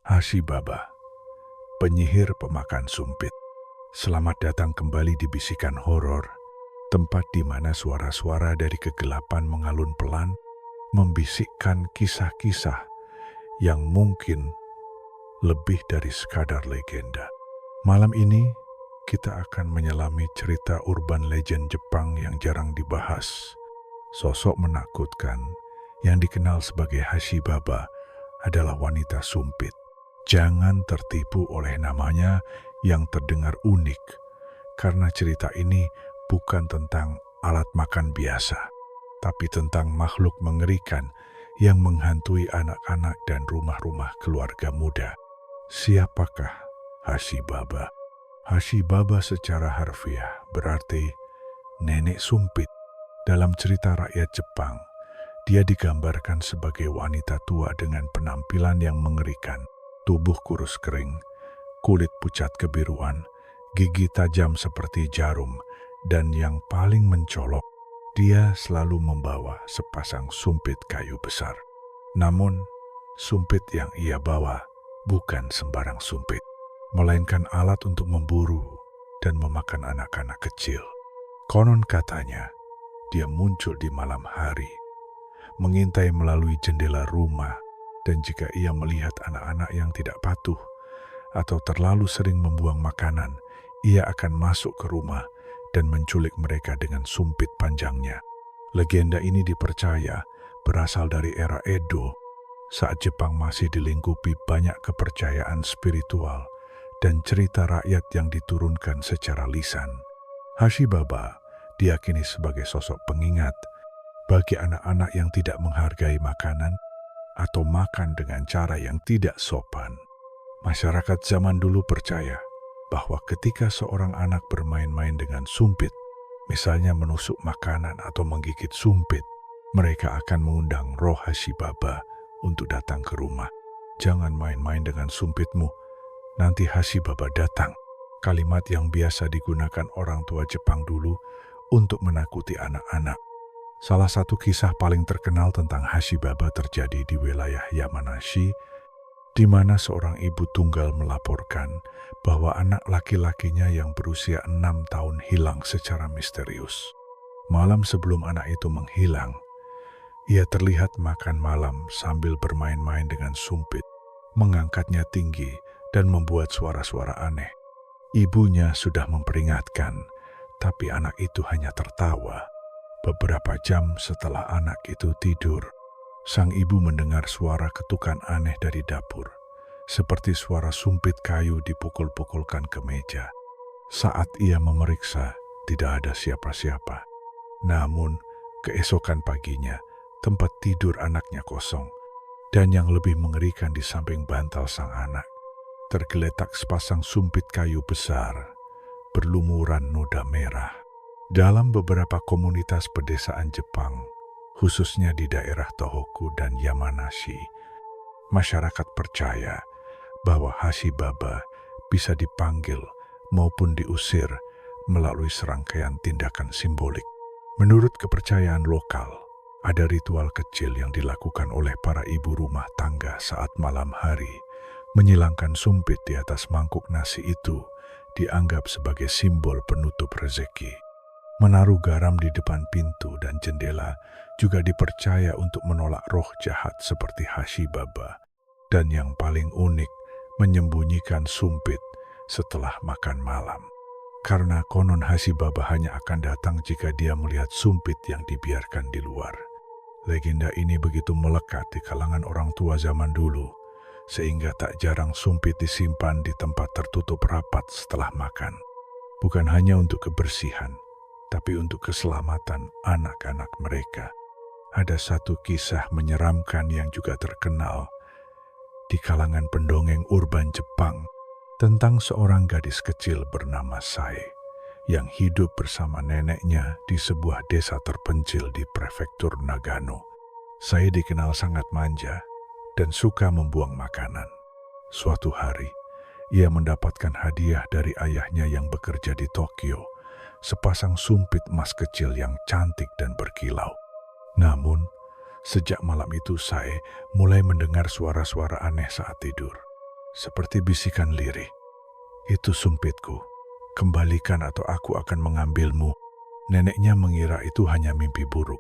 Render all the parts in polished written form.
Hashibaba, penyihir pemakan sumpit. Selamat datang kembali di Bisikan Horor, tempat di mana suara-suara dari kegelapan mengalun pelan, membisikkan kisah-kisah yang mungkin lebih dari sekadar legenda. Malam ini, kita akan menyelami cerita urban legend Jepang yang jarang dibahas. Sosok menakutkan yang dikenal sebagai Hashibaba adalah wanita sumpit. Jangan tertipu oleh namanya yang terdengar unik, karena cerita ini bukan tentang alat makan biasa, tapi tentang makhluk mengerikan yang menghantui anak-anak dan rumah-rumah keluarga muda. Siapakah Hashibaba? Hashibaba secara harfiah berarti nenek sumpit. Dalam cerita rakyat Jepang, dia digambarkan sebagai wanita tua dengan penampilan yang mengerikan. Tubuh kurus kering, kulit pucat kebiruan, gigi tajam seperti jarum, dan yang paling mencolok, dia selalu membawa sepasang sumpit kayu besar. Namun, sumpit yang ia bawa bukan sembarang sumpit, melainkan alat untuk memburu dan memakan anak-anak kecil. Konon katanya, dia muncul di malam hari, mengintai melalui jendela rumah, dan jika ia melihat anak-anak yang tidak patuh atau terlalu sering membuang makanan, ia akan masuk ke rumah dan menculik mereka dengan sumpit panjangnya. Legenda ini dipercaya berasal dari era Edo, saat Jepang masih dilingkupi banyak kepercayaan spiritual dan cerita rakyat yang diturunkan secara lisan. Hashibaba diyakini sebagai sosok pengingat bagi anak-anak yang tidak menghargai makanan atau makan dengan cara yang tidak sopan. Masyarakat zaman dulu percaya bahwa ketika seorang anak bermain-main dengan sumpit, misalnya menusuk makanan atau menggigit sumpit, mereka akan mengundang roh Hashibaba untuk datang ke rumah. Jangan main-main dengan sumpitmu, nanti Hashibaba datang. Kalimat yang biasa digunakan orang tua Jepang dulu untuk menakuti anak-anak. Salah satu kisah paling terkenal tentang Hashibaba terjadi di wilayah Yamanashi, di mana seorang ibu tunggal melaporkan bahwa anak laki-lakinya yang berusia 6 tahun hilang secara misterius. Malam sebelum anak itu menghilang, ia terlihat makan malam sambil bermain-main dengan sumpit, mengangkatnya tinggi dan membuat suara-suara aneh. Ibunya sudah memperingatkan, tapi anak itu hanya tertawa. Beberapa jam setelah anak itu tidur, sang ibu mendengar suara ketukan aneh dari dapur, seperti suara sumpit kayu dipukul-pukulkan ke meja. Saat ia memeriksa, tidak ada siapa-siapa. Namun, keesokan paginya, tempat tidur anaknya kosong, dan yang lebih mengerikan di samping bantal sang anak, tergeletak sepasang sumpit kayu besar, berlumuran noda merah. Dalam beberapa komunitas pedesaan Jepang, khususnya di daerah Tohoku dan Yamanashi, masyarakat percaya bahwa Hashibaba bisa dipanggil maupun diusir melalui serangkaian tindakan simbolik. Menurut kepercayaan lokal, ada ritual kecil yang dilakukan oleh para ibu rumah tangga saat malam hari. Menyilangkan sumpit di atas mangkuk nasi itu dianggap sebagai simbol penutup rezeki. Menaruh garam di depan pintu dan jendela juga dipercaya untuk menolak roh jahat seperti Hashibaba. Dan yang paling unik, menyembunyikan sumpit setelah makan malam. Karena konon Hashibaba hanya akan datang jika dia melihat sumpit yang dibiarkan di luar. Legenda ini begitu melekat di kalangan orang tua zaman dulu, sehingga tak jarang sumpit disimpan di tempat tertutup rapat setelah makan. Bukan hanya untuk kebersihan, tapi untuk keselamatan anak-anak mereka. Ada satu kisah menyeramkan yang juga terkenal di kalangan pendongeng urban Jepang tentang seorang gadis kecil bernama Sae yang hidup bersama neneknya di sebuah desa terpencil di prefektur Nagano. Sae dikenal sangat manja dan suka membuang makanan. Suatu hari, ia mendapatkan hadiah dari ayahnya yang bekerja di Tokyo, sepasang sumpit emas kecil yang cantik dan berkilau. Namun, sejak malam itu Sae mulai mendengar suara-suara aneh saat tidur. seperti bisikan lirih. Itu sumpitku. Kembalikan atau aku akan mengambilmu. Neneknya mengira itu hanya mimpi buruk.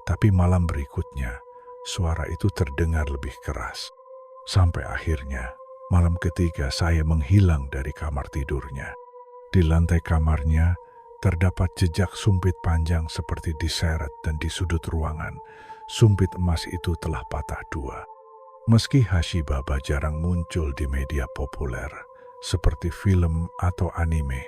Tapi malam berikutnya, suara itu terdengar lebih keras. Sampai akhirnya, malam ketiga saya menghilang dari kamar tidurnya. Di lantai kamarnya, terdapat jejak sumpit panjang seperti diseret dan di sudut ruangan, sumpit emas itu telah patah dua. Meski Hashi Baba jarang muncul di media populer, seperti film atau anime,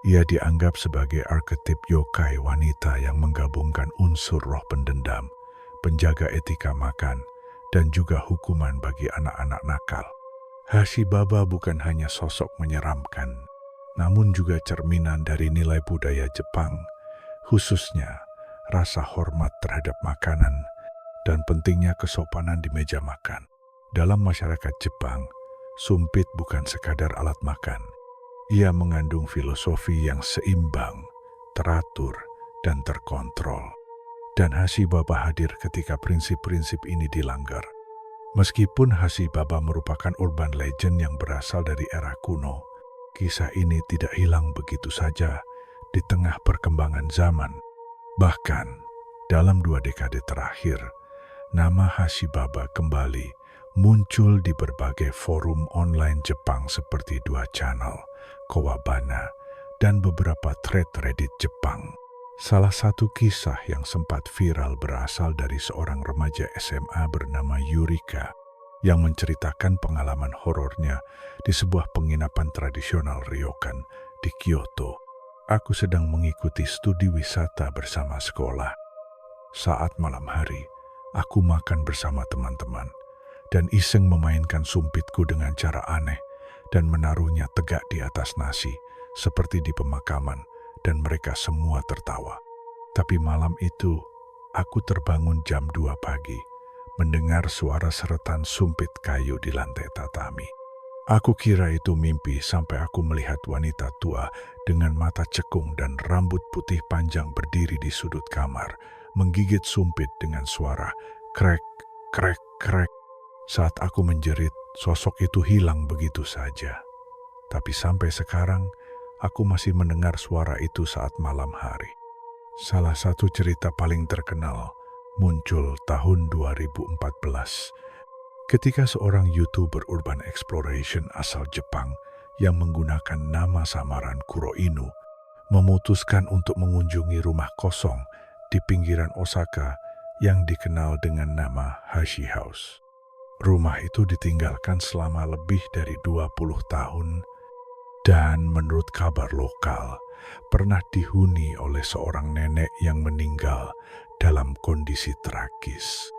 ia dianggap sebagai arketip yokai wanita yang menggabungkan unsur roh pendendam, penjaga etika makan, dan juga hukuman bagi anak-anak nakal. Hashi Baba bukan hanya sosok menyeramkan, namun juga cerminan dari nilai budaya Jepang, khususnya rasa hormat terhadap makanan dan pentingnya kesopanan di meja makan. Dalam masyarakat Jepang, sumpit bukan sekadar alat makan. Ia mengandung filosofi yang seimbang, teratur, dan terkontrol. Dan Hashi Baba hadir ketika prinsip-prinsip ini dilanggar. Meskipun Hashi Baba merupakan urban legend yang berasal dari era kuno, kisah ini tidak hilang begitu saja di tengah perkembangan zaman. Bahkan, dalam 2 dekade terakhir, nama Hashi Baba kembali muncul di berbagai forum online Jepang seperti 2 Channel, Kowabana, dan beberapa thread Reddit Jepang. Salah satu kisah yang sempat viral berasal dari seorang remaja SMA bernama Yurika yang menceritakan pengalaman horornya di sebuah penginapan tradisional ryokan di Kyoto. Aku sedang mengikuti studi wisata bersama sekolah. Saat malam hari, aku makan bersama teman-teman dan iseng memainkan sumpitku dengan cara aneh dan menaruhnya tegak di atas nasi seperti di pemakaman, dan mereka semua tertawa. Tapi malam itu, aku terbangun jam 2 pagi, mendengar suara seretan sumpit kayu di lantai tatami. Aku kira itu mimpi sampai aku melihat wanita tua dengan mata cekung dan rambut putih panjang berdiri di sudut kamar, menggigit sumpit dengan suara krek, krek, krek. Saat aku menjerit, sosok itu hilang begitu saja. Tapi sampai sekarang, aku masih mendengar suara itu saat malam hari. Salah satu cerita paling terkenal muncul tahun 2014 ketika seorang YouTuber urban exploration asal Jepang yang menggunakan nama samaran Kuroinu memutuskan untuk mengunjungi rumah kosong di pinggiran Osaka yang dikenal dengan nama Hashi House. Rumah itu ditinggalkan selama lebih dari 20 tahun dan menurut kabar lokal pernah dihuni oleh seorang nenek yang meninggal dalam kondisi tragis.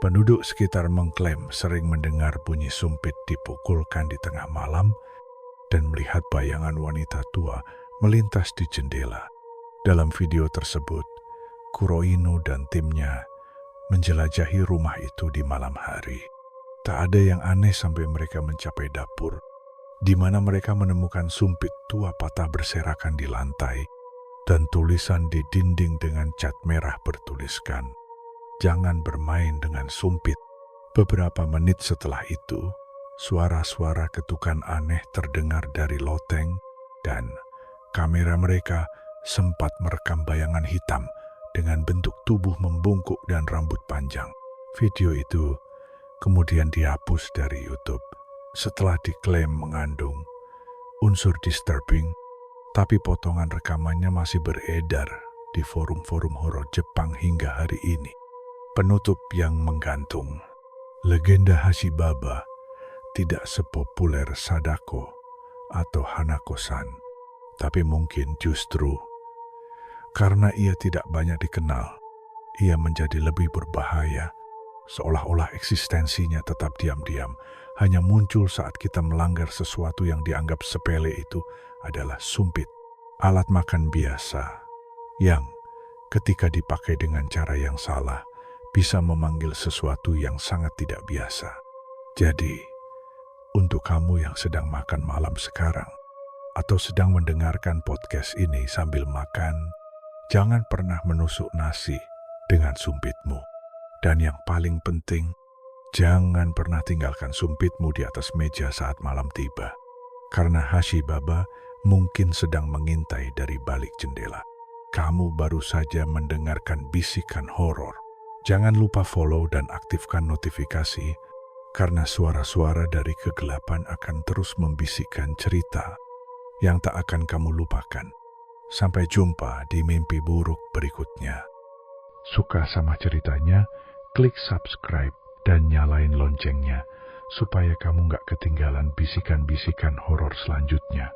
Penduduk sekitar mengklaim sering mendengar bunyi sumpit dipukulkan di tengah malam dan melihat bayangan wanita tua melintas di jendela. Dalam video tersebut, Kuroinu dan timnya menjelajahi rumah itu di malam hari. Tak ada yang aneh sampai mereka mencapai dapur, di mana mereka menemukan sumpit tua patah berserakan di lantai dan tulisan di dinding dengan cat merah bertuliskan, "Jangan bermain dengan sumpit." Beberapa menit setelah itu, suara-suara ketukan aneh terdengar dari loteng dan kamera mereka sempat merekam bayangan hitam dengan bentuk tubuh membungkuk dan rambut panjang. Video itu kemudian dihapus dari YouTube setelah diklaim mengandung unsur disturbing, tapi potongan rekamannya masih beredar di forum-forum horor Jepang hingga hari ini. Penutup yang menggantung. Legenda Hashi Baba tidak sepopuler Sadako atau Hanako-san, tapi mungkin justru karena ia tidak banyak dikenal, ia menjadi lebih berbahaya. Seolah-olah eksistensinya tetap diam-diam, hanya muncul saat kita melanggar sesuatu yang dianggap sepele. Itu adalah sumpit, alat makan biasa, yang ketika dipakai dengan cara yang salah, bisa memanggil sesuatu yang sangat tidak biasa. Jadi, untuk kamu yang sedang makan malam sekarang, atau sedang mendengarkan podcast ini sambil makan, jangan pernah menusuk nasi dengan sumpitmu. Dan yang paling penting, Jangan pernah tinggalkan sumpitmu di atas meja saat malam tiba, karena Hashi Baba mungkin sedang mengintai dari balik jendela. Kamu baru saja mendengarkan bisikan horor. Jangan lupa follow dan aktifkan notifikasi, karena suara-suara dari kegelapan akan terus membisikkan cerita yang tak akan kamu lupakan. Sampai jumpa di mimpi buruk berikutnya. Suka sama ceritanya? Klik subscribe dan nyalain loncengnya supaya kamu nggak ketinggalan bisikan-bisikan horor selanjutnya.